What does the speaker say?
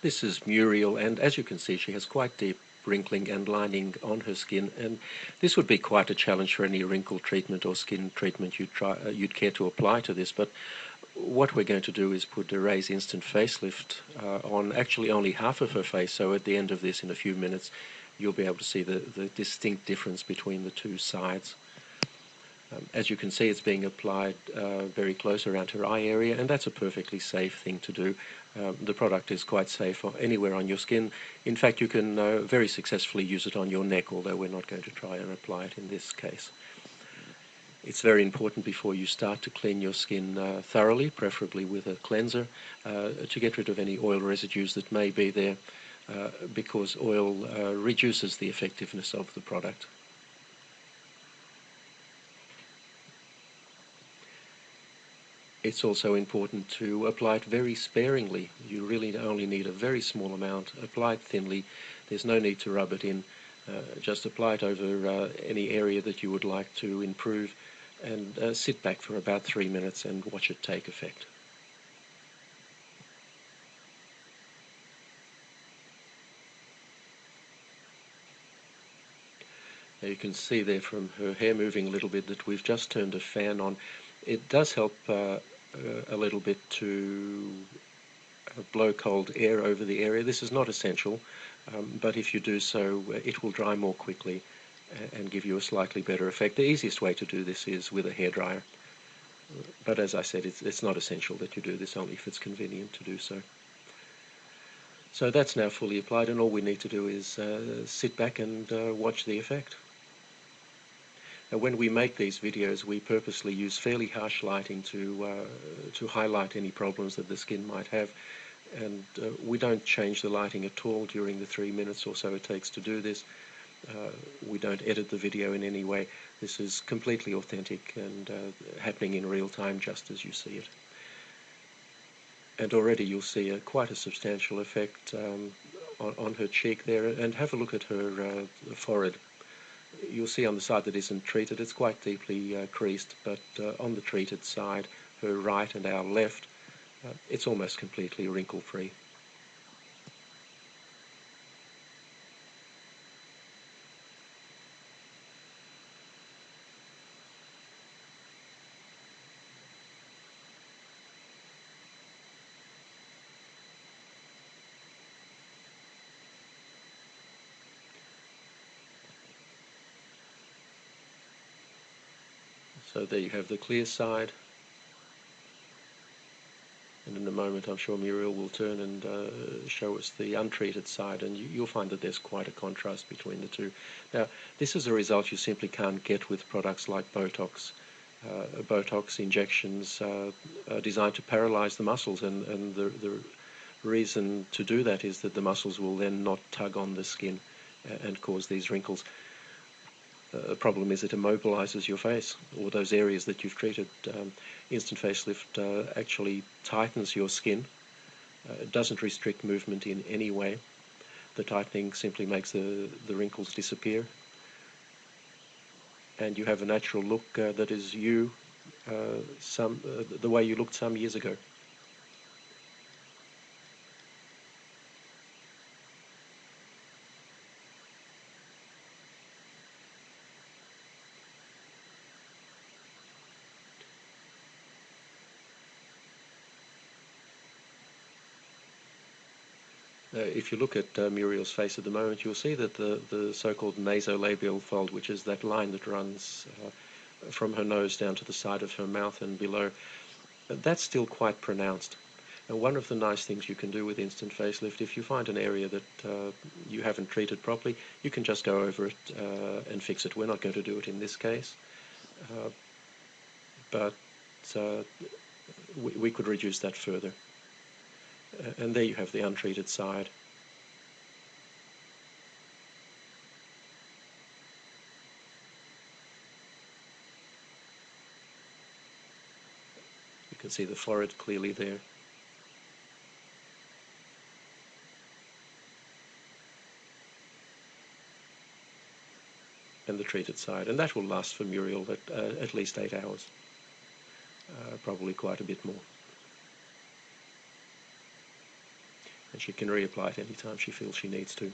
This is Muriel, and as you can see, she has quite deep wrinkling and lining on her skin, and this would be quite a challenge for any wrinkle treatment or skin treatment you'd care to apply to this. But what we're going to do is put a Raise Instant Facelift on actually only half of her face, so at the end of this, in a few minutes, you'll be able to see the distinct difference between the two sides. As you can see, it's being applied very close around her eye area, and that's a perfectly safe thing to do. The product is quite safe anywhere on your skin. In fact, you can very successfully use it on your neck, although we're not going to try and apply it in this case. It's very important before you start to clean your skin thoroughly, preferably with a cleanser, to get rid of any oil residues that may be there, because oil reduces the effectiveness of the product. It's also important to apply it very sparingly. You really only need a very small amount. Apply it thinly. There's no need to rub it in. Just apply it over any area that you would like to improve, and sit back for about 3 minutes and watch it take effect. Now you can see there from her hair moving a little bit that we've just turned a fan on. It does help a little bit to blow cold air over the area. This is not essential, but if you do so, it will dry more quickly and give you a slightly better effect. The easiest way to do this is with a hairdryer, but as I said, it's not essential that you do this, only if it's convenient to do so. So that's now fully applied, and all we need to do is sit back and watch the effect. Now, when we make these videos, we purposely use fairly harsh lighting to highlight any problems that the skin might have, and we don't change the lighting at all during the 3 minutes or so it takes to do this. We don't edit the video in any way. This is completely authentic and happening in real time, just as you see it. And already you'll see quite a substantial effect on her cheek there, and have a look at her forehead. You'll see on the side that isn't treated, it's quite deeply creased, but on the treated side, her right and our left, it's almost completely wrinkle-free. So there you have the clear side, and in a moment I'm sure Muriel will turn and show us the untreated side, and you'll find that there's quite a contrast between the two. Now, this is a result you simply can't get with products like Botox. Botox injections are designed to paralyze the muscles, and the reason to do that is that the muscles will then not tug on the skin and cause these wrinkles. The problem is it immobilizes your face, or those areas that you've treated. Instant facelift actually tightens your skin. It doesn't restrict movement in any way. The tightening simply makes the wrinkles disappear, and you have a natural look that is you, the way you looked some years ago. If you look at Muriel's face at the moment, you'll see that the so-called nasolabial fold, which is that line that runs from her nose down to the side of her mouth and below, that's still quite pronounced. And one of the nice things you can do with instant facelift, if you find an area that you haven't treated properly, you can just go over it and fix it. We're not going to do it in this case, but we could reduce that further. And there you have the untreated side. You can see the forehead clearly there. And the treated side. And that will last for Muriel at least 8 hours. Probably quite a bit more. and she can reapply it anytime she feels she needs to.